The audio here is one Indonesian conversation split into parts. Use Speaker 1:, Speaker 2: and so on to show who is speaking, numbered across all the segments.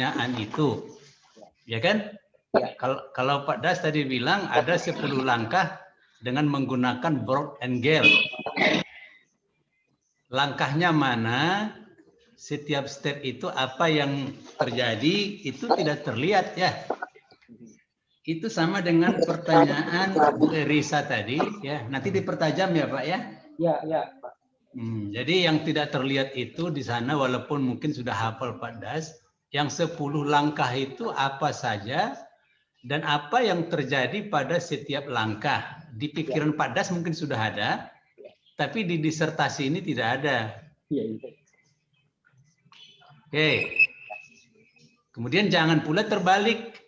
Speaker 1: pertanyaan itu. Ya kan?
Speaker 2: Ya.
Speaker 1: Kalau Pak Das tadi bilang ada 10 langkah dengan menggunakan Borg-Engel. Langkahnya mana? Setiap step itu apa yang terjadi itu tidak terlihat ya. Itu sama dengan pertanyaan Bu Erisa tadi ya. Nanti dipertajam ya Pak ya.
Speaker 2: Ya, ya, Pak.
Speaker 1: Jadi yang tidak terlihat itu di sana walaupun mungkin sudah hafal Pak Das, yang 10 langkah itu apa saja dan apa yang terjadi pada setiap langkah. Di pikiran Pak Das mungkin sudah ada, tapi di disertasi ini tidak ada.
Speaker 2: Iya, iya.
Speaker 1: Oke. Kemudian jangan pula terbalik.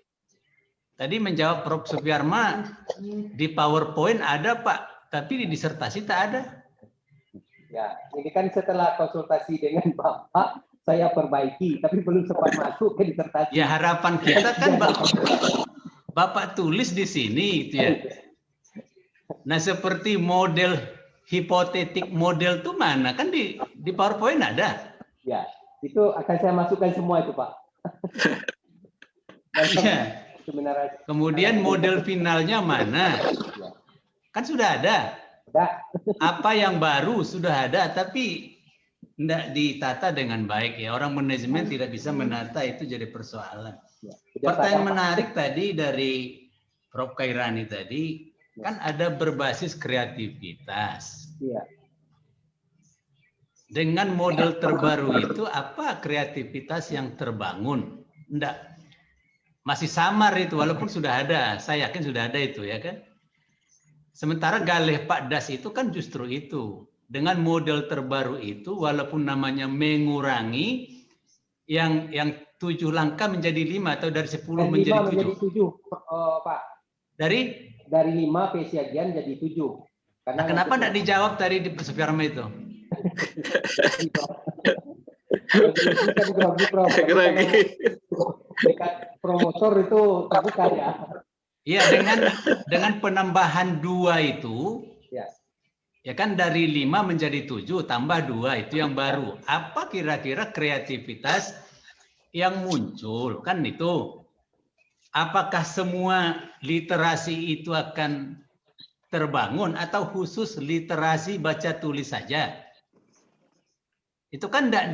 Speaker 1: Tadi menjawab Prof. Supiarma, di PowerPoint ada Pak, tapi di disertasi tak ada.
Speaker 2: Ya, ini kan setelah konsultasi dengan Bapak, saya perbaiki, tapi belum sempat masuk ke disertasi.
Speaker 1: Ya harapan kita kan Bapak tulis di sini, itu ya. Nah seperti model hipotetik model itu mana? Kan di PowerPoint ada.
Speaker 2: Ya, itu akan saya masukkan semua itu Pak.
Speaker 1: Ya. Kemudian model finalnya mana? Kan sudah ada. Apa yang baru sudah ada, tapi tidak ditata dengan baik ya. Orang manajemen tidak bisa menata, itu jadi persoalan. Pertanyaan menarik tadi dari Prof. Kairani tadi, kan ada berbasis kreativitas. Dengan model terbaru itu apa kreativitas yang terbangun? Enggak. Masih samar itu walaupun sudah ada. Saya yakin sudah ada itu ya kan. Sementara galih Pak Das itu kan justru itu. Dengan model terbaru itu walaupun namanya mengurangi yang 7 langkah menjadi 5 atau dari 10 menjadi 7.
Speaker 2: Pak.
Speaker 1: Dari
Speaker 2: 5 pesiagian jadi 7.
Speaker 1: Nah, kenapa tidak dijawab tadi di Supiarma itu?
Speaker 2: Promotor itu terbuka ya.
Speaker 1: Iya, dengan penambahan 2 itu, ya kan dari 5 menjadi 7 tambah 2 itu yang baru. Apa kira-kira kreativitas yang muncul kan itu? Apakah semua literasi itu akan terbangun atau khusus literasi baca tulis saja? Itu kan tidak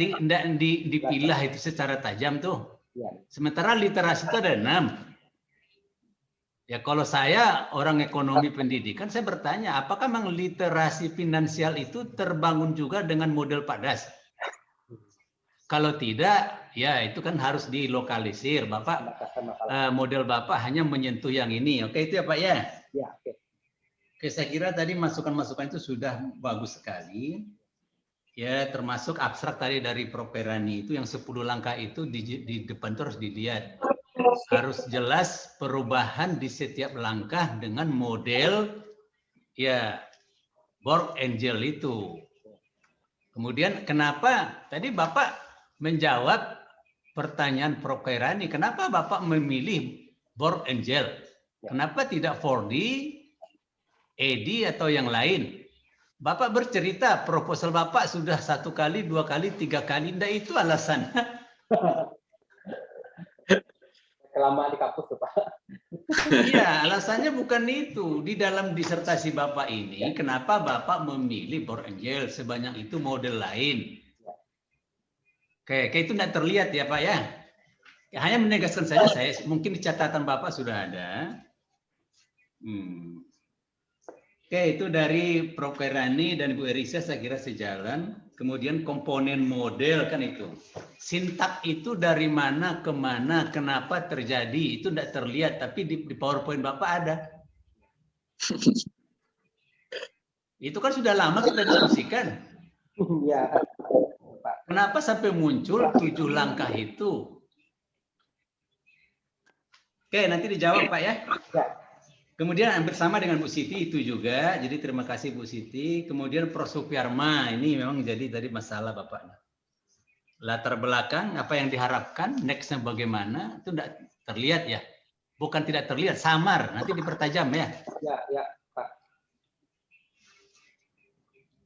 Speaker 1: dipilah itu secara tajam tuh. Sementara literasi itu ada 6. Ya kalau saya orang ekonomi pendidikan, saya bertanya, apakah memang literasi finansial itu terbangun juga dengan model Pak Das? Kalau tidak, ya itu kan harus dilokalisir. Bapak, model Bapak hanya menyentuh yang ini. Oke itu ya Pak ya?
Speaker 2: Ya, oke.
Speaker 1: Oke, saya kira tadi masukan-masukan itu sudah bagus sekali. Ya termasuk abstrak tadi dari Prof. Kairani itu yang 10 langkah itu di depan itu harus dilihat. Harus jelas perubahan di setiap langkah dengan model ya Borg-Engel itu. Kemudian kenapa tadi Bapak menjawab pertanyaan Prof. Kairani, kenapa Bapak memilih Borg-Engel? Kenapa tidak 4D, ED atau yang lain? Bapak bercerita proposal Bapak sudah 1 kali, 2 kali, 3 kali, enggak itu alasan.
Speaker 2: Kelamaan di kampus tuh Pak.
Speaker 1: Iya, alasannya bukan itu. Di dalam disertasi Bapak ini, kenapa Bapak memilih Borg-Engel sebanyak itu model lain? Oke, itu tidak terlihat ya Pak ya. Hanya menegaskan saja saya, mungkin di catatan Bapak sudah ada. Oke, itu dari Prof. Kairani dan Bu Erisa saya kira sejalan. Kemudian komponen model kan itu. Sintak itu dari mana ke mana, kenapa terjadi, itu tidak terlihat. Tapi di PowerPoint Bapak ada. Itu kan sudah lama kita diskusikan.
Speaker 2: Ya.
Speaker 1: Kenapa sampai muncul 7 langkah itu? Oke, nanti dijawab Pak ya. Kemudian hampir sama dengan Bu Siti itu juga. Jadi terima kasih Bu Siti. Kemudian Prof. Supiarma ini memang jadi tadi masalah Bapak. Latar belakang apa yang diharapkan, nextnya bagaimana itu tidak terlihat ya. Bukan tidak terlihat, samar. Nanti dipertajam ya.
Speaker 2: Ya Pak.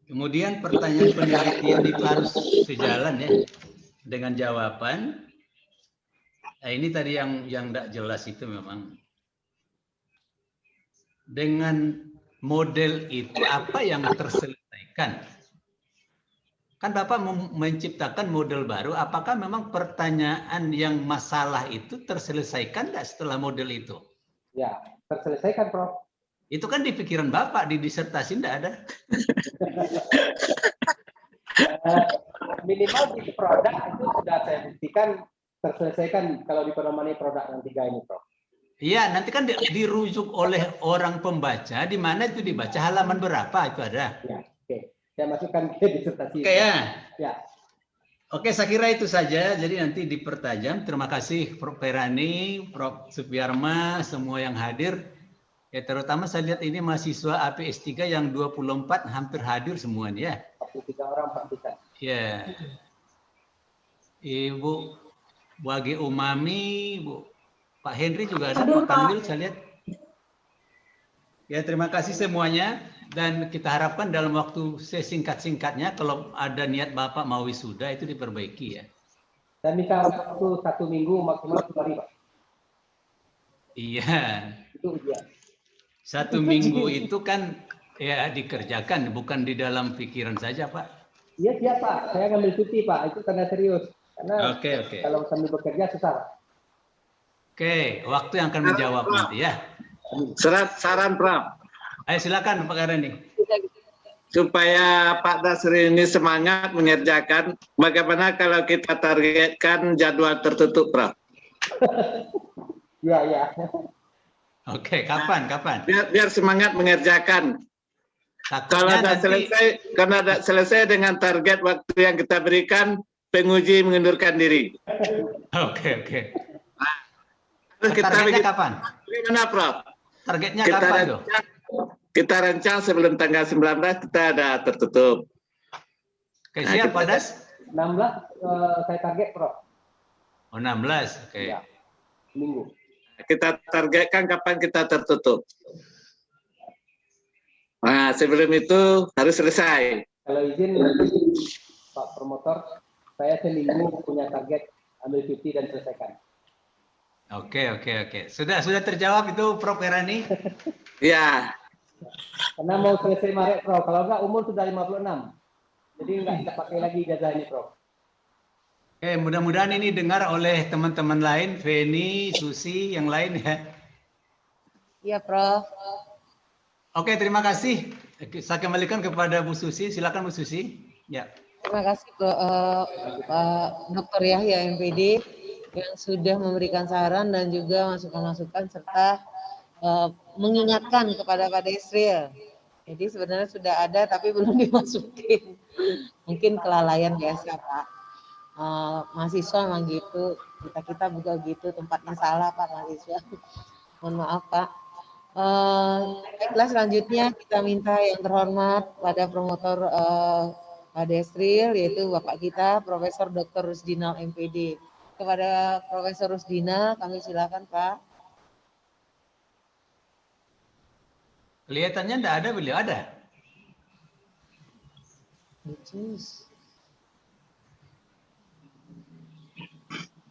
Speaker 1: Kemudian pertanyaan penelitian itu harus sejalan ya dengan jawaban. Nah, ini tadi yang tidak jelas itu memang. Dengan model itu apa yang terselesaikan? Kan Bapak menciptakan model baru, apakah memang pertanyaan yang masalah itu terselesaikan tidak setelah model itu?
Speaker 2: Ya, terselesaikan, Prof.
Speaker 1: Itu kan di pikiran Bapak, di disertasi tidak ada.
Speaker 2: Minimal di produk itu sudah saya buktikan terselesaikan kalau di pedomani produk yang 3 ini, Prof.
Speaker 1: Iya, nanti kan dirujuk oleh orang pembaca, di mana itu dibaca halaman berapa itu ada.
Speaker 2: Ya, oke. Saya masukkan ke disertasi.
Speaker 1: Oke ya.
Speaker 2: Ya.
Speaker 1: Oke, saya kira itu saja. Jadi nanti dipertajam. Terima kasih Prof. Perani, Prof. Supiarma, semua yang hadir. Ya, terutama saya lihat ini mahasiswa APS3 yang 24 hampir hadir semuanya.
Speaker 2: 43 orang praktikan.
Speaker 1: Ya. Ibu Wage Umami, Bu Pak Henry juga ada, Pak Kanwil saya lihat. Ya, terima kasih semuanya. Dan kita harapkan dalam waktu sesingkat-singkatnya, kalau ada niat Bapak mau wisuda, itu diperbaiki ya.
Speaker 2: Dan minta waktu 1 minggu maksimal 2 hari, Pak.
Speaker 1: Iya.
Speaker 2: Itu ujian.
Speaker 1: 1 minggu itu kan ya dikerjakan, bukan di dalam pikiran saja, Pak.
Speaker 2: Iya, siap, Pak. Saya ngambil cuti, Pak. Itu tanda serius. Karena
Speaker 1: Oke.
Speaker 2: kalau sambil bekerja susah, Pak.
Speaker 1: Oke, waktu yang akan menjawab nanti ya.
Speaker 3: Saran, Prof.
Speaker 1: Ayo silakan Pak Karani.
Speaker 3: Supaya Pak Dasri ini semangat mengerjakan, bagaimana kalau kita targetkan jadwal tertutup, Prof?
Speaker 2: Ya.
Speaker 1: Oke, kapan?
Speaker 3: Biar semangat mengerjakan. Kalau tidak selesai dengan target waktu yang kita berikan, penguji mengundurkan diri.
Speaker 1: Oke.
Speaker 3: Terus kita
Speaker 1: targetnya kapan?
Speaker 3: Bagaimana, Prof?
Speaker 1: Targetnya kapan tuh?
Speaker 3: Kita rancang sebelum tanggal 19 kita ada tertutup.
Speaker 1: Oke, siap Pak Das?
Speaker 2: 16 saya target, Prof.
Speaker 1: Oh, 16. Oke.
Speaker 2: Ya, minggu.
Speaker 3: Kita targetkan kapan kita tertutup. Nah, sebelum itu harus selesai.
Speaker 2: Kalau izin Pak Promotor, saya seminggu punya target ambil cuti dan selesaikan.
Speaker 1: Oke. Sudah terjawab itu Prof. Perani?
Speaker 3: Ya.
Speaker 2: Karena mau selesai Maret, Prof. Kalau enggak umur sudah 56. Jadi enggak kita pakai lagi ijazah ini, Prof.
Speaker 1: Oke, mudah-mudahan ini dengar oleh teman-teman lain, Feni, Susi, yang lain ya.
Speaker 4: Iya, Prof.
Speaker 1: Oke, terima kasih. Saya kembalikan kepada Bu Susi. Silakan Bu Susi. Ya.
Speaker 4: Terima kasih Pak Dr. Yahya MPD yang sudah memberikan saran dan juga masukan-masukan serta mengingatkan kepada Pak Desril. Jadi sebenarnya sudah ada tapi belum dimasukin. Mungkin kelalaian biasa, Pak. Mahasiswa memang gitu, kita juga gitu, tempatnya salah Pak mahasiswa. Mohon maaf Pak. Baiklah, selanjutnya kita minta yang terhormat pada promotor Pak Desril, yaitu Bapak kita Profesor Dr. Rusdinal MPD. Kepada Profesor Rusdina kami silakan Pak.
Speaker 1: Kelihatannya enggak ada, beliau ada.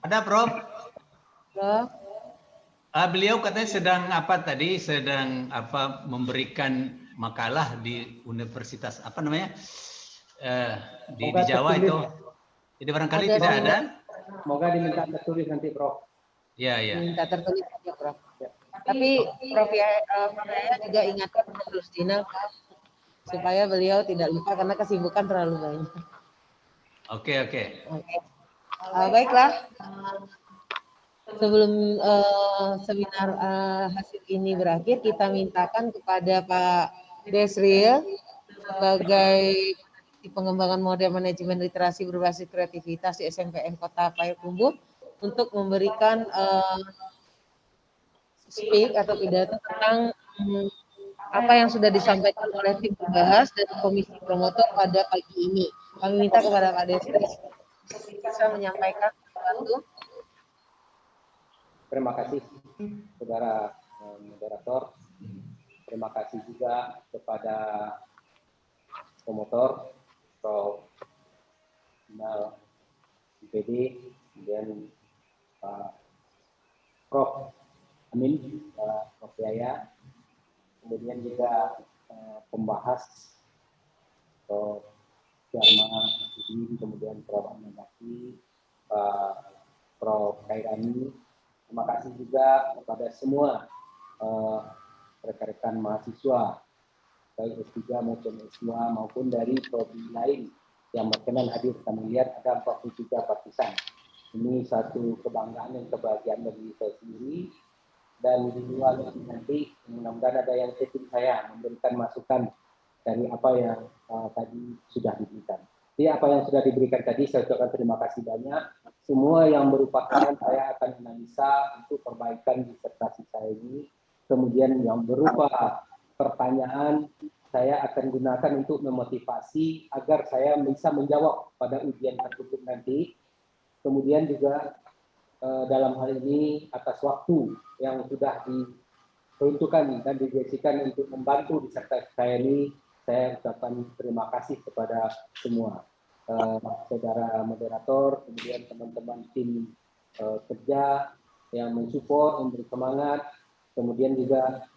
Speaker 1: Ada, Prof?
Speaker 4: Prof?
Speaker 1: Beliau katanya sedang apa tadi? Sedang apa memberikan makalah di universitas apa namanya? Di Jawa itu. Jadi barangkali
Speaker 4: Ada,
Speaker 1: tidak ada.
Speaker 2: Semoga diminta tertulis nanti, Prof.
Speaker 1: Ya.
Speaker 4: Minta tertulis saja, Prof. Ya. Tapi Prof Yahya juga ingatkan Prof Rusdina supaya beliau tidak lupa karena kesibukan terlalu banyak.
Speaker 1: Oke.
Speaker 4: Baiklah. Sebelum seminar hasil ini berakhir, kita mintakan kepada Pak Desril sebagai pengembangan model manajemen literasi berbasis kreativitas di SMPN Kota Payakumbuh untuk memberikan speak atau pidato tentang apa yang sudah disampaikan oleh tim pembahas dan komisi promotor pada pagi ini. Kami minta kepada Pak Desril bisa menyampaikan sesuatu.
Speaker 2: Terima kasih, saudara moderator. Terima kasih juga kepada promotor, Prof. Rusdinal MPD, kemudian Pak Prof. Amin, Prof. Yaya, kemudian juga pembahas Prof. Syarma, kemudian Prof. Amandaki, Prof. Khairani. Terima kasih juga kepada semua rekan-rekan mahasiswa, baik S3 maupun S2 maupun dari prodi lain yang berkenan hadir. Kami lihat ada 43 partisan. Ini satu kebanggaan dan kebahagiaan bagi saya sendiri. Dan di luar nanti mudah-mudahan ada yang setting saya memberikan masukan dari apa yang tadi sudah diberikan. Jadi apa yang sudah diberikan tadi saya ucapkan terima kasih banyak. Semua yang merupakan saya akan analisa untuk perbaikan disertasi saya ini. Kemudian yang berupa pertanyaan saya akan gunakan untuk memotivasi agar saya bisa menjawab pada ujian tertutup nanti. Kemudian juga dalam hal ini atas waktu yang sudah diperuntukkan dan didedikasikan untuk membantu disertasi saya ini, saya ucapkan terima kasih kepada semua saudara moderator, kemudian teman-teman tim kerja yang mensupport, memberi semangat, kemudian juga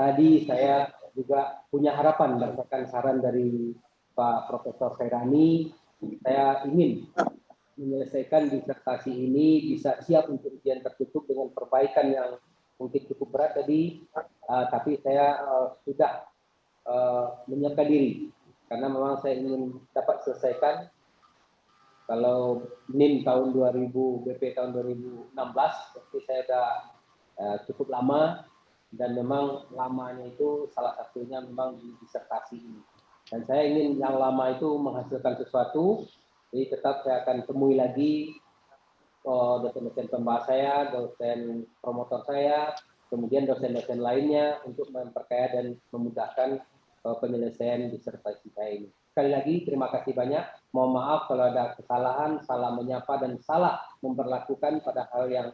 Speaker 2: tadi saya juga punya harapan berdasarkan saran dari Pak Profesor Khairani, saya ingin menyelesaikan disertasi ini bisa siap untuk ujian tertutup dengan perbaikan yang mungkin cukup berat tadi, tapi saya sudah menyiapkan diri karena memang saya ingin dapat selesaikan. Kalau NIM tahun 2000, BP tahun 2016, berarti saya sudah cukup lama, dan memang lamanya itu salah satunya memang di disertasi ini. Dan saya ingin yang lama itu menghasilkan sesuatu, jadi tetap saya akan temui lagi dosen-dosen pembahas saya, dosen promotor saya, kemudian dosen-dosen lainnya untuk memperkaya dan memudahkan penyelesaian disertasi saya ini. Sekali lagi terima kasih banyak. Mohon maaf kalau ada kesalahan, salah menyapa dan salah memperlakukan pada hal yang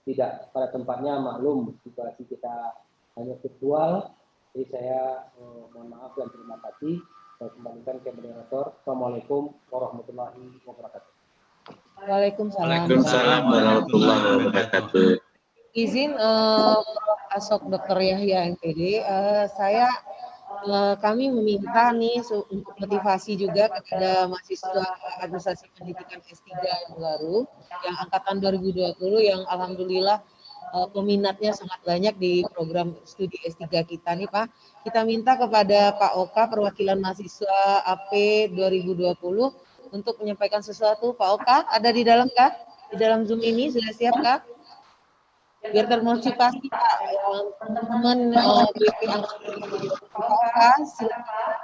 Speaker 2: tidak pada tempatnya. Maklum situasi kita hanya virtual. Jadi saya mohon maaf dan terima kasih. Saya kembalikan ke moderator. Assalamualaikum warahmatullahi wabarakatuh.
Speaker 4: Waalaikumsalam.
Speaker 3: Waalaikumsalam warahmatullahi wabarakatuh.
Speaker 4: Izin Prof. Asok Dr. Yahya MPD, kami meminta nih untuk motivasi juga kepada mahasiswa administrasi pendidikan S3 yang baru, yang angkatan 2020 yang alhamdulillah peminatnya sangat banyak di program studi S3 kita nih Pak. Kita minta kepada Pak Oka, perwakilan mahasiswa AP 2020 untuk menyampaikan sesuatu. Pak Oka, ada di dalam kah? Di dalam Zoom ini sudah siap kah? Biar termotivasi Pak, teman-teman BP Pak Oka, silakan.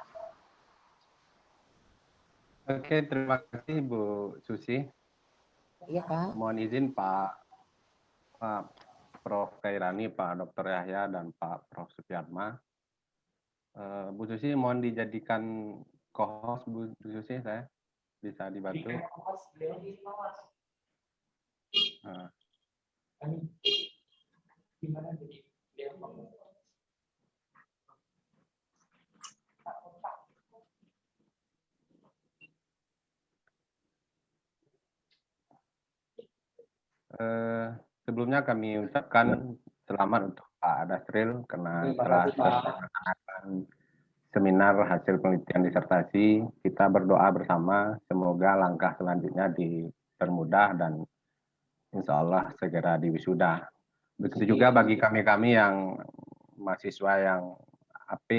Speaker 5: Oke, terima kasih Bu Susi.
Speaker 4: Iya Pak.
Speaker 5: Mohon izin Pak Prof. Khairani, Pak Dr. Yahya, dan Pak Prof. Supiatma. Bu Susi mohon dijadikan co-host Bu Susi, saya bisa dibantu. Sebelumnya kami ucapkan selamat untuk Pak Dasril karena telah melaksanakan seminar hasil penelitian disertasi. Kita berdoa bersama semoga langkah selanjutnya dipermudah dan insya Allah segera diwisuda. Begitu juga bagi kami-kami yang mahasiswa yang AP,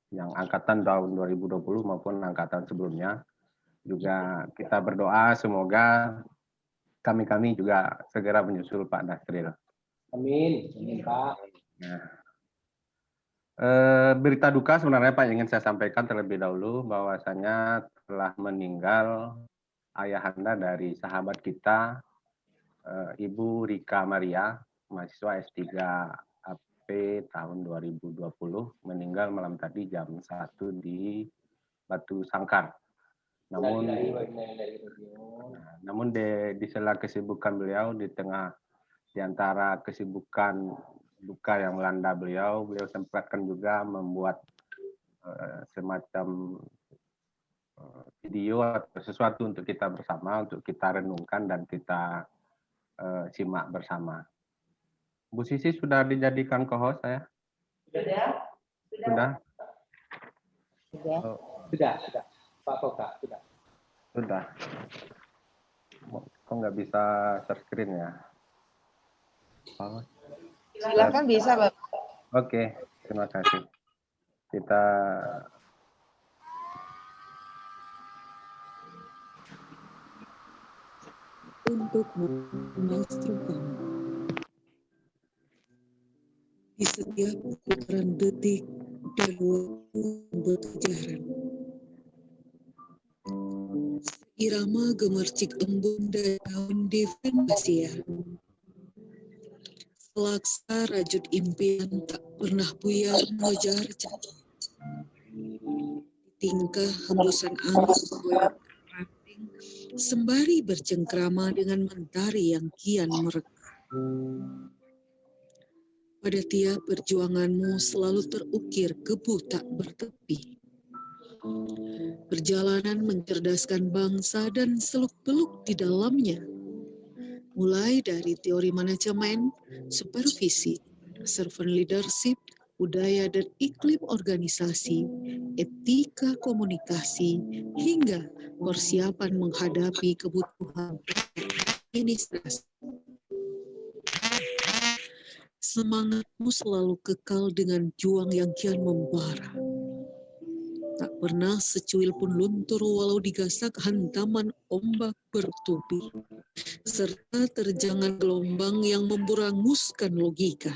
Speaker 5: yang angkatan tahun 2020 maupun angkatan sebelumnya, juga kita berdoa semoga kami juga segera menyusul Pak Dasril.
Speaker 2: Amin. Amin Pak.
Speaker 5: Nah, berita duka sebenarnya Pak ingin saya sampaikan terlebih dahulu bahwasanya telah meninggal ayahanda dari sahabat kita, Ibu Rika Maria, mahasiswa S3 AP tahun 2020, meninggal malam tadi jam 1 di Batu Sangkar. Namun di sela kesibukan beliau, di antara kesibukan duka yang melanda beliau sempatkan juga membuat semacam video atau sesuatu untuk kita bersama, untuk kita renungkan dan kita simak bersama. Bu Sisi sudah dijadikan co-host saya? Sudah?
Speaker 2: Sudah. Pak Koka, sudah.
Speaker 5: Sudah. Kok nggak bisa share screen ya?
Speaker 4: Silakan bisa, Bapak.
Speaker 5: Oke, terima kasih. Kita
Speaker 6: untuk memastikan di setiap putaran detik dan waktu berkejaran. Irama gemercik embun dan daun Devanasia. Selaksa rajut impian tak pernah buyar mengejar cahaya. Tingkah hembusan angin membuat ranting sembari bercengkrama dengan mentari yang kian mereka. Pada tiap perjuanganmu selalu terukir kebu tak bertepi. Perjalanan mencerdaskan bangsa dan seluk-beluk di dalamnya. Mulai dari teori manajemen, supervisi, servant leadership, budaya dan iklim organisasi, etika komunikasi, hingga persiapan menghadapi kebutuhan administrasi. Semangatmu selalu kekal dengan juang yang kian membara. Tak pernah secuil pun luntur walau digasak hantaman ombak bertubi, serta terjangan gelombang yang memberanguskan logika.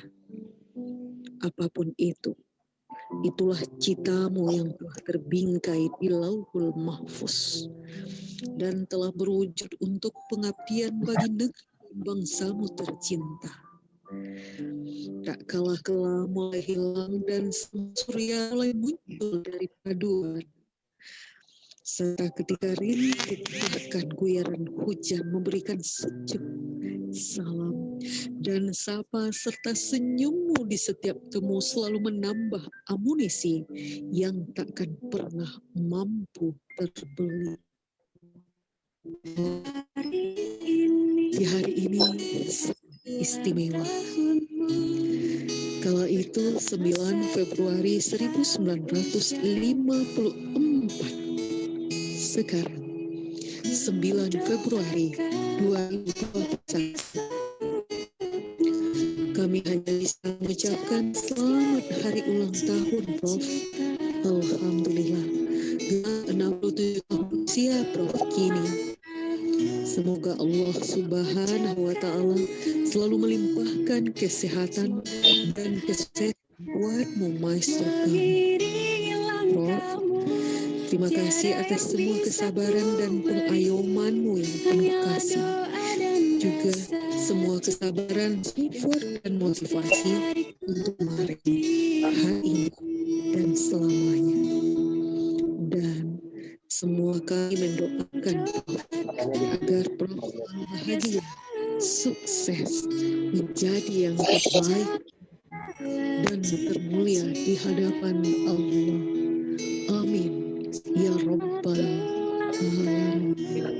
Speaker 6: Apapun itu, itulah citamu yang telah terbingkai di Lauhul Mahfuz dan telah berwujud untuk pengabdian bagi negeri bangsamu tercinta. Tak kalah kelah mulai hilang dan surya mulai muncul dari paduan. Serta ketika rintik bahkan guyaran hujan memberikan sejuk, salam, dan sapa serta senyummu di setiap temu selalu menambah amunisi yang takkan pernah mampu terbeli. Di hari ini istimewa. Kala itu 9 Februari 1954. Sekarang 9 Februari 2021. Kami hanya bisa mengucapkan selamat hari ulang tahun, Prof. Alhamdulillah. 67 tahun usia Prof kini. Semoga Allah Subhanahu wa Ta'ala selalu melimpahkan kesehatan dan kesuksesan buatmu, maestro kami. Prof, terima kasih atas semua kesabaran dan pengayomanmu yang penuh kasih. Juga semua kesabaran, support, dan motivasi untuk hari ini dan selamanya. Dan semua kami mendoakan agar Prof selalu bahagia, sukses, menjadi yang terbaik, dan termulia di hadapan Allah. Amin. Ya Rabbal Alamin.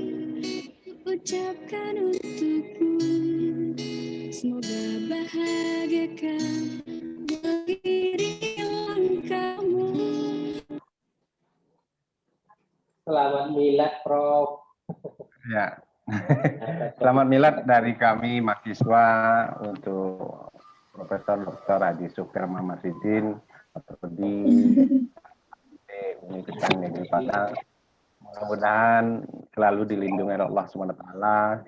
Speaker 6: Ucapkan untukmu, semoga bahagiakan diri langkahmu.
Speaker 2: Selamat milad, Prof.
Speaker 5: ya. Selamat milad dari kami mahasiswa untuk Profesor Dr. Haji Syukir Muhammad Sidin atau di Universitas Negeri Padang. Mudah-mudahan selalu dilindungi oleh Allah SWT,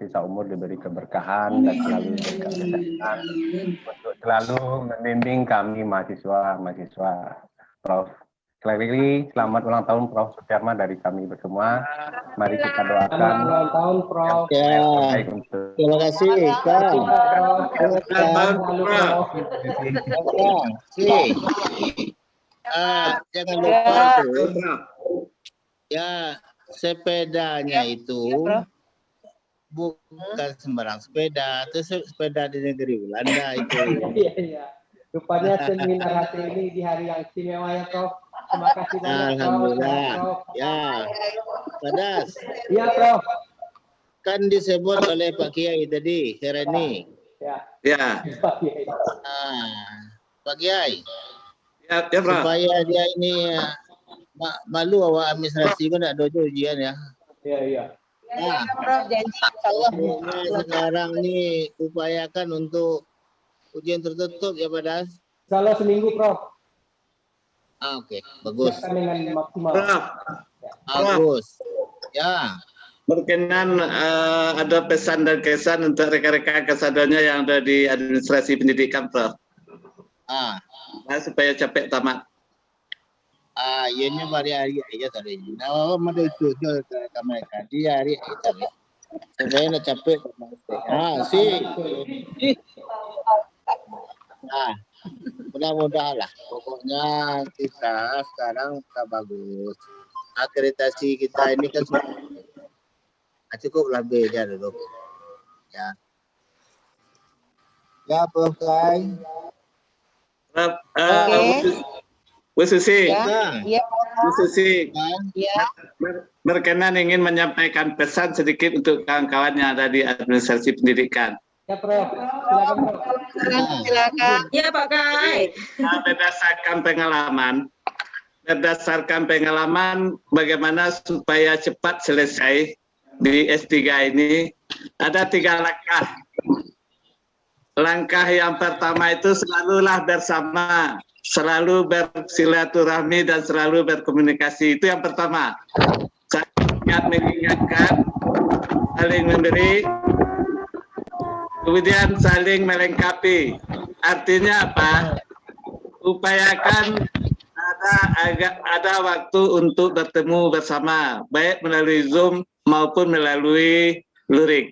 Speaker 5: sisa umur diberi keberkahan dan selalu diberikan kesehatan untuk selalu membimbing kami mahasiswa Prof. Sekali lagi selamat ulang tahun Prof. Sukyarma dari kami bersama. Mari kita doakan.
Speaker 2: Selamat ulang tahun, Prof.
Speaker 3: Ya. Terima kasih, Kak.
Speaker 2: Selamat Prof.
Speaker 3: Jangan lupa tuh. Ya, sepedanya itu bukan sembarang sepeda, itu sepeda di negeri Belanda itu.
Speaker 2: Iya. Rupanya seminar hari ini di hari yang istimewa ya, Prof. Terima kasih banyak,
Speaker 3: Alhamdulillah.
Speaker 2: Prof.
Speaker 3: Ya, Padas.
Speaker 2: Iya, Prof.
Speaker 7: kan disebut oleh Pak Kiai tadi, Herani.
Speaker 3: Ya.
Speaker 7: Pak Kiai.
Speaker 3: Ya, Prof.
Speaker 7: Supaya dia ini malu awak administrasi kan nak dojo ujian ya.
Speaker 2: Iya.
Speaker 4: Prof, janji insyaallah.
Speaker 7: Sekarang ni upayakan untuk ujian tertutup ya Pak Das.
Speaker 2: Insyaallah seminggu, Prof.
Speaker 7: Oke, bagus.
Speaker 2: Dengan maksimal.
Speaker 3: Prof.
Speaker 7: Bagus. Ya.
Speaker 3: Berkenan ada pesan dan kesan untuk rekan-rekan kasadarnya yang ada di administrasi pendidikan, Prof. Nah, supaya capek tamat.
Speaker 7: Ianya hari-hari aja tadi. Nah, mana itu mereka di hari tadi. Supaya nak capek. Mudah-mudahan lah. Pokoknya kita sekarang tak bagus. Akreditasi kita ini kan cukup lebih ya dulu. Ya, Prof. Kai.
Speaker 3: Bu Susi,
Speaker 4: Iya,
Speaker 3: Bu Susi,
Speaker 4: iya.
Speaker 3: berkenan ingin menyampaikan pesan sedikit untuk kawan-kawan yang ada di administrasi pendidikan.
Speaker 2: Ya, Prof. Silakan, Prof.
Speaker 4: Silakan.
Speaker 8: Ya, Pak Kai.
Speaker 3: Berdasarkan pengalaman bagaimana supaya cepat selesai di S3 ini, ada 3 langkah. Langkah yang pertama itu selalulah bersama, selalu bersilaturahmi dan selalu berkomunikasi. Itu yang pertama. Saya mengingatkan, saling memberi, kemudian saling melengkapi. Artinya apa? Upayakan ada waktu untuk bertemu bersama, baik melalui Zoom maupun melalui luring.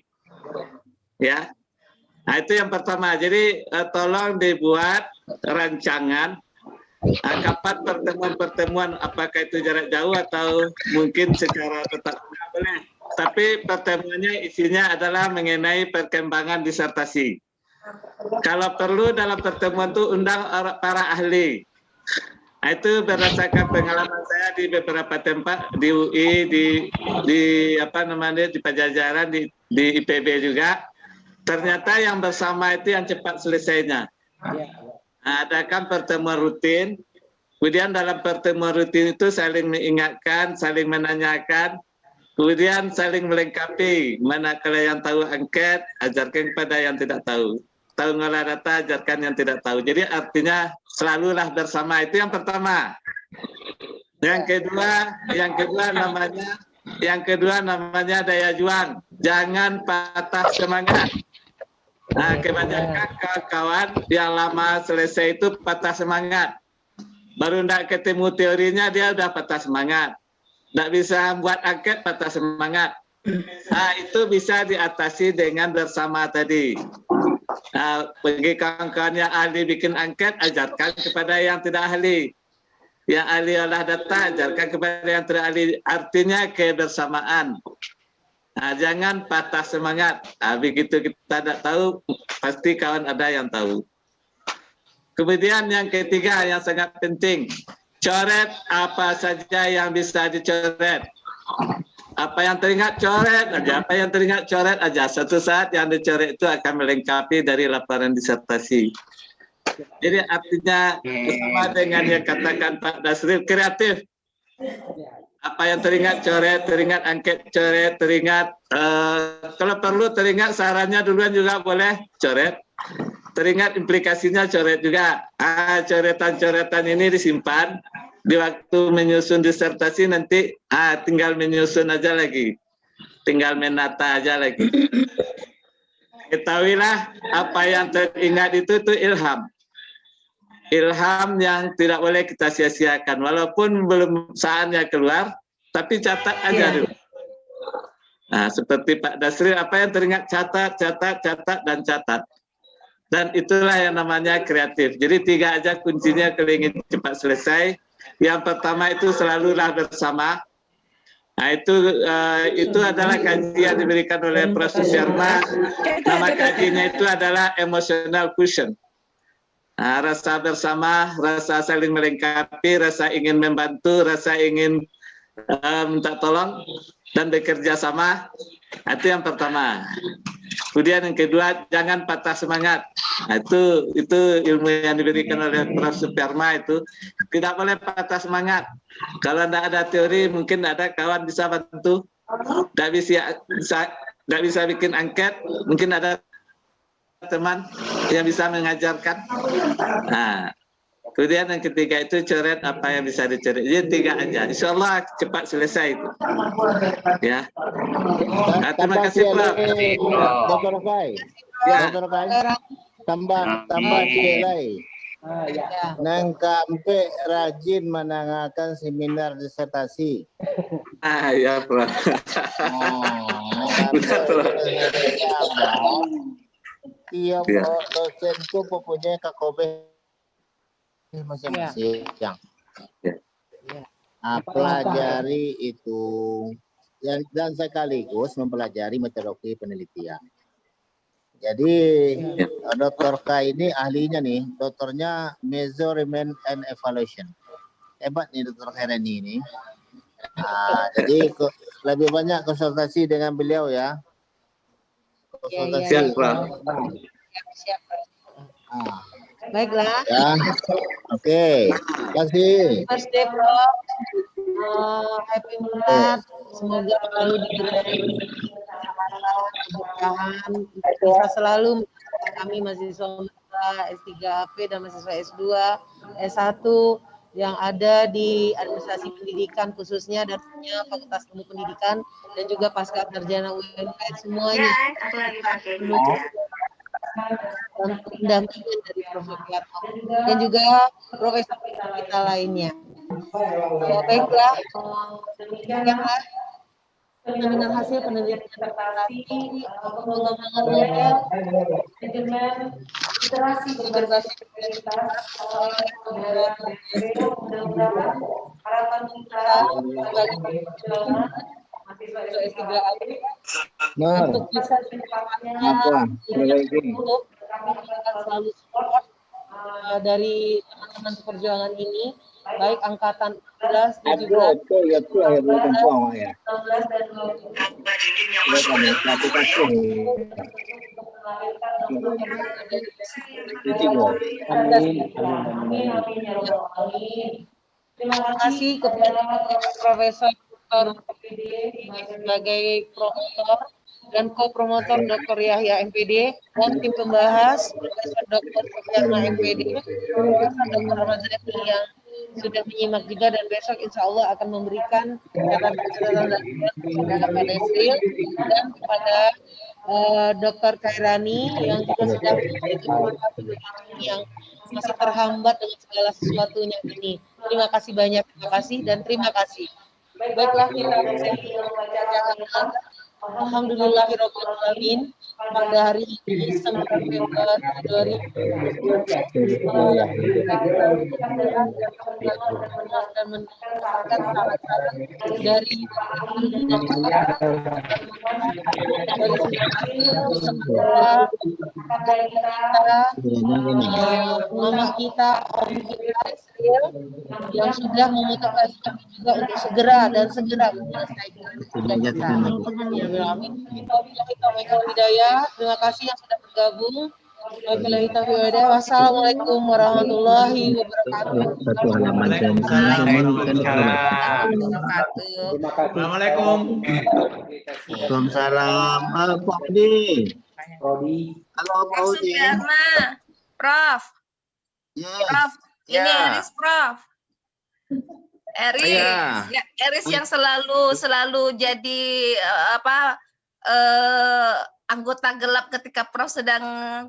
Speaker 3: Ya. Nah, itu yang pertama. Jadi tolong dibuat rancangan kapan pertemuan-pertemuan, apakah itu jarak jauh atau mungkin secara tetap boleh. Tapi pertemuannya isinya adalah mengenai perkembangan disertasi. Kalau perlu dalam pertemuan itu undang para ahli. Nah, itu berdasarkan pengalaman saya di beberapa tempat di UI, di Pajajaran, di IPB juga. Ternyata yang bersama itu yang cepat selesainya. Adakan pertemuan rutin, kemudian dalam pertemuan rutin itu saling mengingatkan, saling menanyakan, kemudian saling melengkapi. Manakala yang tahu angket, ajarkan kepada yang tidak tahu. Tahu ngolah data, ajarkan yang tidak tahu. Jadi artinya selalulah bersama. Itu yang pertama. Yang kedua namanya daya juang. Jangan patah semangat. Nah, kebanyakan kawan-kawan yang lama selesai itu patah semangat. Baru tidak ketemu teorinya dia sudah patah semangat. Tidak bisa buat angket patah semangat. Nah, itu bisa diatasi dengan bersama tadi. Nah, bagi kawan-kawan yang ahli bikin angket, ajarkan kepada yang tidak ahli. Yang ahli olah data, ajarkan kepada yang tidak ahli. Artinya kebersamaan. Nah, jangan patah semangat. Nah, begitu kita tidak tahu, pasti kawan ada yang tahu. Kemudian yang ketiga yang sangat penting, coret apa saja yang bisa dicoret. Apa yang teringat coret aja, apa yang teringat coret aja. Satu saat yang dicoret itu akan melengkapi dari laporan disertasi. Jadi artinya sama dengan yang katakan Pak Dasril, kreatif. Apa yang teringat coret, teringat angket coret, teringat kalau perlu teringat sarannya duluan juga boleh coret. Teringat implikasinya coret juga. Coretan-coretan ini disimpan di waktu menyusun disertasi nanti tinggal menyusun aja lagi. Tinggal menata aja lagi. Ketahuilah apa yang teringat itu ilham. Ilham yang tidak boleh kita sia-siakan. Walaupun belum saatnya keluar, tapi catat aja dulu. Nah, seperti Pak Dasril, apa yang teringat catat, dan catat. Dan itulah yang namanya kreatif. Jadi 3 aja kuncinya kalau ingin cepat selesai. Yang pertama itu selalulah bersama. Nah, itu adalah kajian yang diberikan oleh Prof. Susyarma. Nama kajiannya itu adalah emotional quotient. Nah, rasa bersama, rasa saling melengkapi, rasa ingin membantu, rasa ingin minta tolong dan bekerja sama. Itu yang pertama. Kemudian yang kedua, jangan patah semangat. Nah, itu ilmu yang diberikan oleh Prof. Suparma itu. Tidak boleh patah semangat. Kalau tidak ada teori, mungkin ada kawan bisa bantu. Tidak bisa bikin angket, mungkin ada teman yang bisa mengajarkan. Nah, kemudian yang ketiga itu coret apa yang bisa dicoret. Jadi 3 aja. Insya Allah cepat selesai itu. Ya. Nah, terima kasih Prof.
Speaker 7: Dr. Fai.
Speaker 3: Ya.
Speaker 7: Dr. Fai. Tambah cilai. Nang kampe rajin menangakan seminar disertasi.
Speaker 3: Ya Prof. Benar Prof.
Speaker 7: Tiap dosen itu mempunyai KKB masing-masing. Pelajari itu dan sekaligus mempelajari metodologi penelitian. Jadi Dr. K ini ahlinya nih, doktornya Measurement and Evaluation. Hebat nih Dr. Khairani ini. Jadi lebih banyak konsultasi dengan beliau ya. Konsultasi.
Speaker 3: Siap, Prof.
Speaker 4: Siap. Baiklah.
Speaker 7: Ya. Oke. Terima kasih.
Speaker 4: First day, Prof. Happy Milad. Semoga selalu diberi keberkahan, bisa selalu kami mahasiswa S3 AP dan mahasiswa S2, S1 yang ada di administrasi pendidikan khususnya dan punya Fakultas Ilmu Pendidikan dan juga pasca sarjana UMK semuanya. Pendampingan dari Prof. Suparma dan juga profesor kita lainnya. Ya, baiklah, demikianlah dengan hasil penelitian disertasi pengembangan model manajemen literasi berbasis prioritas mudah-mudahan harapan kita sebagai perjuangan mahasiswa S3 AP untuk bisa secepatnya untuk kami akan selalu support dari teman-teman perjuangan ini, baik angkatan 16, 17, 19 dan 20. Terima kasih kepada Profesor sebagai promotor dan co-promotor Dr. Yahya MPD dan tim pembahas Profesor Dr. Suparma MPD, Profesor Dr. Rozani yang sudah menyimak juga dan besok insya Allah akan memberikan catatan-catatan kepada Esril dan kepada Dr. Khairani yang juga sudah yang masih terhambat dengan segala sesuatunya ini. Terima kasih banyak, terima kasih dan terima kasih. Baiklah kita membacakan Alhamdulillahirabbil alamin pada hari ini 9 Februari 2020 dan mendapatkan saran-saran dari mama kita, om kita Esril yang sudah memotivasi kami juga untuk segera menyelesaikan tugas kita. Terima kasih yang sudah bergabung. Wassalamualaikum warahmatullahi wabarakatuh.
Speaker 1: Assalamualaikum.
Speaker 7: Waalaikumsalam. Pak Udi. Halo Pak Udi.
Speaker 8: Prof. Prof. Ini Eris Prof. Eris yang selalu jadi anggota gelap ketika Prof sedang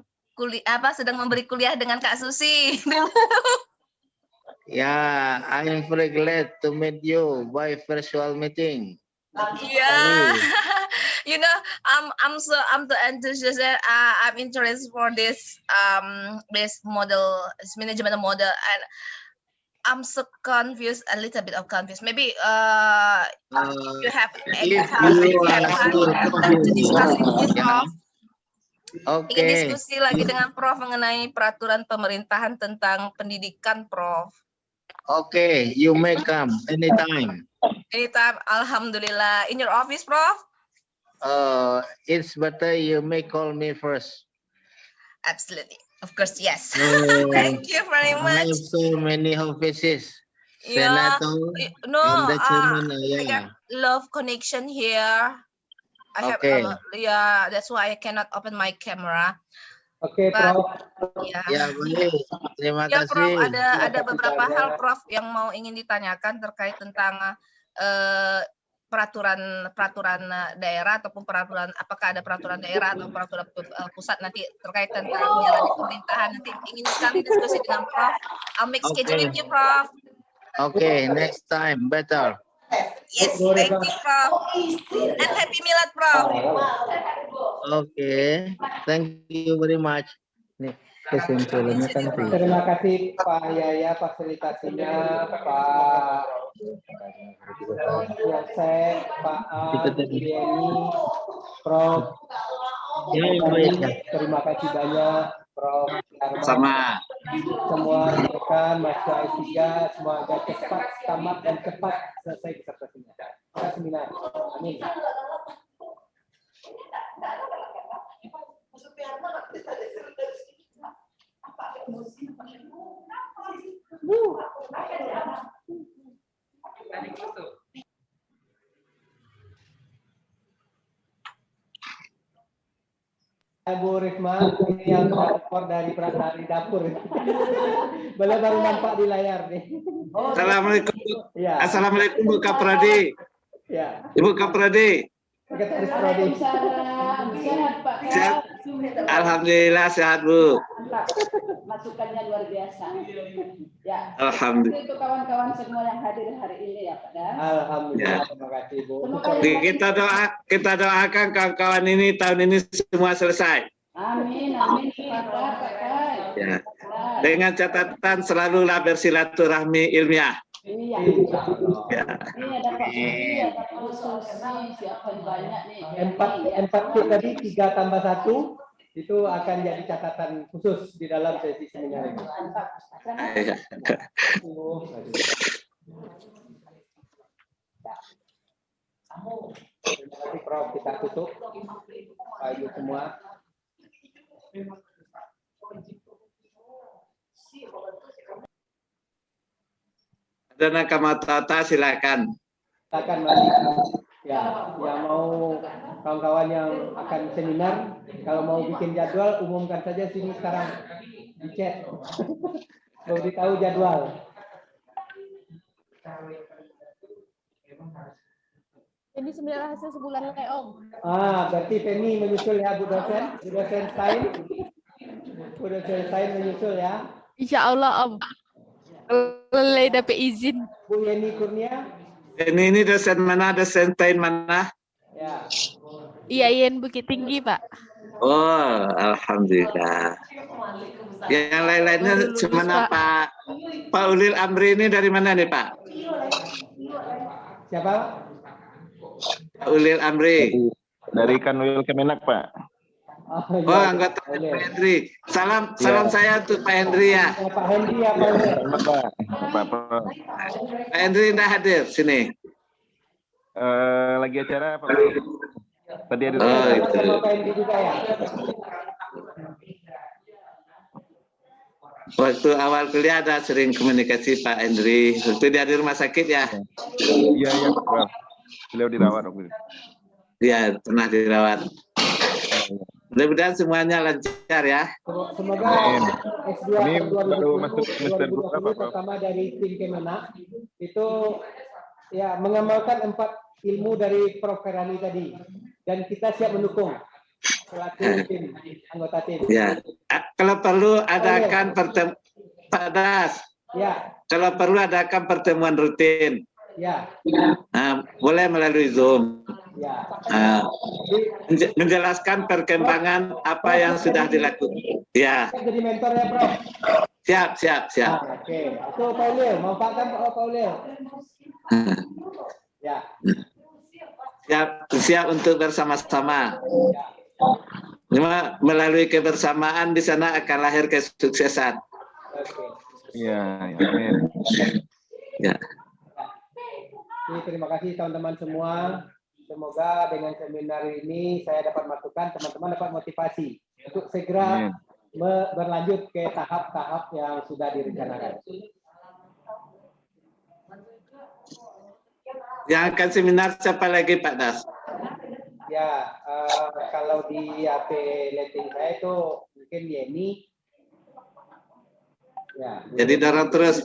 Speaker 8: sedang memberi kuliah dengan Kak Susi.
Speaker 7: Yeah, I am very glad to meet you by virtual meeting.
Speaker 8: Yeah, you know, I'm so enthusiastic. I'm interested for this model, this management model, and I'm so confused, a little bit of confused. Maybe you have time to discuss this, Prof. Ingin diskusi lagi dengan Prof mengenai peraturan pemerintahan tentang pendidikan, Prof.
Speaker 7: Okay, you may come anytime.
Speaker 8: Anytime, Alhamdulillah. In your office, Prof?
Speaker 7: it's better you may call me first.
Speaker 8: Absolutely. Of course, yes.
Speaker 7: No,
Speaker 8: Thank you very
Speaker 7: I
Speaker 8: much.
Speaker 7: have so many offices.
Speaker 8: Yeah.
Speaker 7: Senator
Speaker 8: No,
Speaker 7: and the chairman.
Speaker 8: I
Speaker 7: Yeah.
Speaker 8: got love connection here. I have
Speaker 7: Okay.
Speaker 8: a lot. Yeah, that's why I cannot open my camera.
Speaker 2: Oke,
Speaker 8: But
Speaker 2: Prof.
Speaker 8: ya.
Speaker 7: Ya, baik. Terima
Speaker 8: Ya, Prof,
Speaker 7: kasih.
Speaker 8: ada beberapa hal Prof yang mau ingin ditanyakan terkait tentang peraturan daerah ataupun peraturan, apakah ada peraturan daerah atau peraturan pusat nanti terkait tentang menjalani pemerintahan, nanti ingin sekali diskusi dengan Prof. I'll make scheduling you, Prof.
Speaker 7: Okay, next time better.
Speaker 8: Yes, thank you, Prof. And happy Milad, Prof.
Speaker 7: Okay, thank you very much. Nih, kesimpulannya kan
Speaker 2: Terima kasih Pak Yaya fasilitasinya, Pak Yosef, Pak Yeni, Prof. Terima kasih banyak, Prof.
Speaker 3: Sama.
Speaker 2: Semua rekan mahasiswa S3 semoga cepat tamat dan cepat selesai disertasinya. Seminar. Amin. Bu Risma, ini yang transport dari dapur. Beliau baru nampak di layar nih.
Speaker 3: Assalamualaikum.
Speaker 2: Ya.
Speaker 3: Assalamualaikum Bu Kapradi.
Speaker 2: Ya.
Speaker 3: Ibu Kapradi.
Speaker 2: Sekretaris Prodi.
Speaker 9: Sehat Pak.
Speaker 3: Sehat. Alhamdulillah sehat Bu.
Speaker 9: Masukannya luar biasa. Ya.
Speaker 3: Alhamdulillah.
Speaker 9: Untuk kawan-kawan semua yang hadir hari ini ya Pak.
Speaker 2: Alhamdulillah. Terima kasih Bu.
Speaker 3: Kita doakan kawan-kawan ini tahun ini semua selesai.
Speaker 9: Amin, amin. Sepakat, Pak.
Speaker 3: Ya. Dengan catatan selalulah bersilaturahmi ilmiah.
Speaker 9: Iya.
Speaker 3: Ya.
Speaker 9: Ini ada Pak Susi, ada Pak Susi, siapa banyak nih.
Speaker 2: Empat tadi 3 tambah 1 itu akan jadi catatan khusus di dalam sesi seminar ini. Terima kasih Prof, kita tutup. Ayo semua.
Speaker 3: Dana Kamatata silakan.
Speaker 2: Silakan Mali. Ya, yang mau kawan-kawan yang akan seminar, kalau mau bikin jadwal umumkan saja sini sekarang di chat. Mau ditahu jadwal.
Speaker 10: Ini seminar hasil sebulan lagi Om.
Speaker 2: Berarti Femi menyusul ya Bu dosen, Bu dosen Sain. Bu dosen Sain menyusul ya.
Speaker 10: Insya Allah Om. Mulai dapat izin.
Speaker 2: Bu Yeni Kurnia.
Speaker 3: Ini dosen mana? Dosen Tain mana?
Speaker 2: Ya.
Speaker 10: IAIN Bukit Tinggi Pak.
Speaker 3: Oh, alhamdulillah. Yang lain-lainnya mana Pak Ulil Amri ini dari mana nih Pak?
Speaker 2: Siapa?
Speaker 3: Pak Ulil Amri.
Speaker 5: Dari Kanwil Kemenak Pak.
Speaker 3: Oh, anggota Pak Hendri. Salam saya untuk Pak Hendri ya.
Speaker 2: Pak Hendri ya Pak.
Speaker 5: Pak
Speaker 3: Hendri tidak hadir sini.
Speaker 5: Lagi acara Pak. Tadi ada.
Speaker 3: Oh, itu.
Speaker 2: Pak Hendri juga ya.
Speaker 3: Waktu awal kuliah ada sering komunikasi Pak Hendri. Waktu dia di rumah sakit ya.
Speaker 5: Iya Pak. Beliau dirawat waktu itu.
Speaker 3: Iya, pernah dirawat. Mudah-mudahan semuanya lancar ya.
Speaker 2: Semoga S2
Speaker 5: ini baru masuk semester
Speaker 2: 2020 pertama dari tim Kemenak itu ya mengamalkan 4 ilmu dari Prof. Ferani tadi dan kita siap mendukung selaku tim anggota tim.
Speaker 3: Ya, kalau perlu adakan pertemuan padas.
Speaker 2: Ya.
Speaker 3: Kalau perlu adakan pertemuan rutin.
Speaker 2: Ya.
Speaker 3: Boleh melalui Zoom.
Speaker 2: Ya.
Speaker 3: Menjelaskan perkembangan apa yang sudah dilakukan. Ya.
Speaker 2: Jadi mentor ya, Prof.
Speaker 3: Siap.
Speaker 2: Oke. Itu Paulil, manfaatkan Pak Paulil. Ya.
Speaker 3: Siap untuk bersama-sama. Melalui kebersamaan di sana akan lahir kesuksesan.
Speaker 5: Iya, amin.
Speaker 3: Ya.
Speaker 2: Terima kasih teman-teman semua. semoga dengan seminar ini saya dapat masukan, teman-teman dapat motivasi untuk segera berlanjut ke tahap-tahap yang sudah direncanakan.
Speaker 3: Yang akan seminar siapa lagi Pak Das?
Speaker 2: Ya, kalau di HP letting saya itu mungkin Yeni. Ya.
Speaker 3: Jadi dorong terus.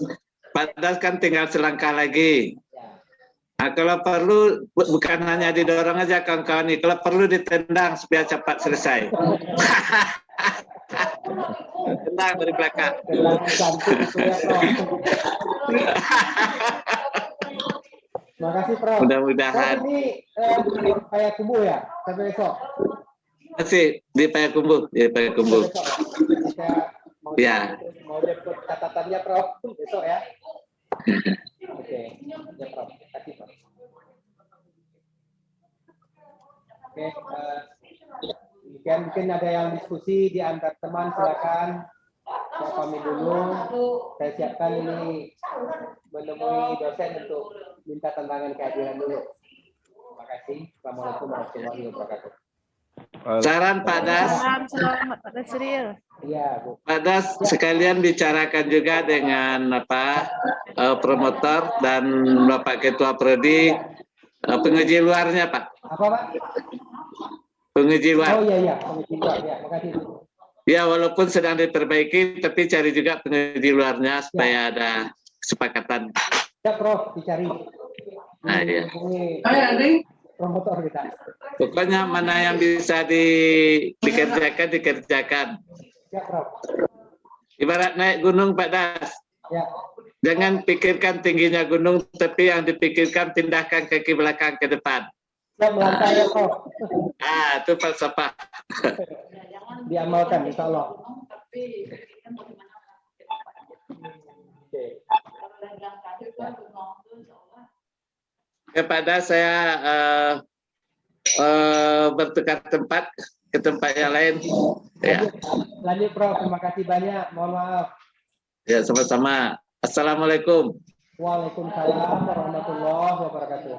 Speaker 3: Pak Das kan tinggal selangkah lagi. Nah, kalau perlu bukan hanya didorong aja kawan-kawan nih, kalau perlu ditendang supaya cepat selesai. Tendang dari belakang.
Speaker 2: Terima kasih Prof.
Speaker 3: Mudah-mudahan.
Speaker 2: Ini Payakumbuh ya sampai besok.
Speaker 3: Masih di Payakumbuh, di Payakumbuh.
Speaker 2: Kita
Speaker 3: Ya.
Speaker 2: Mau jemput catatannya Prof besok ya. Oke, ya Prof. Terima kasih Prof. Oke, mungkin ada yang diskusi di antar teman, silakan. Saya pamit dulu. Saya siapkan ini menemui dosen untuk minta tantangan kehadiran dulu. Terima kasih. Assalamualaikum warahmatullahi wabarakatuh.
Speaker 3: Saran Pak Das.
Speaker 10: Selamat Pak Dasril.
Speaker 2: Iya, Bu.
Speaker 3: Pak Das sekalian bicarakan juga dengan promotor dan Bapak Ketua Prodi penguji luarnya Pak.
Speaker 2: Apa Pak?
Speaker 3: Penguji luar.
Speaker 2: Oh iya, penguji luar ya. Makasih.
Speaker 3: Ya walaupun sedang diperbaiki, tapi cari juga penguji luarnya supaya ada kesepakatan.
Speaker 2: Ya Prof, dicari.
Speaker 3: Nah, ya.
Speaker 2: Promotor kita.
Speaker 3: Pokoknya mana yang bisa dikerjakan.
Speaker 2: Ya Prof.
Speaker 3: Ibarat naik gunung Pak Das.
Speaker 2: Ya.
Speaker 3: Jangan pikirkan tingginya gunung, tapi yang dipikirkan pindahkan kaki belakang ke depan.
Speaker 2: Siap melantai ya Prof.
Speaker 3: Itu falsafah.
Speaker 2: Diamalkan insya Allah.
Speaker 3: Kepada saya bertukar tempat ke tempat yang lain. Ya.
Speaker 2: Lanjut Prof, terima kasih banyak. Mohon maaf.
Speaker 3: Ya sama-sama. Assalamualaikum.
Speaker 2: Waalaikumsalam warahmatullahi wabarakatuh.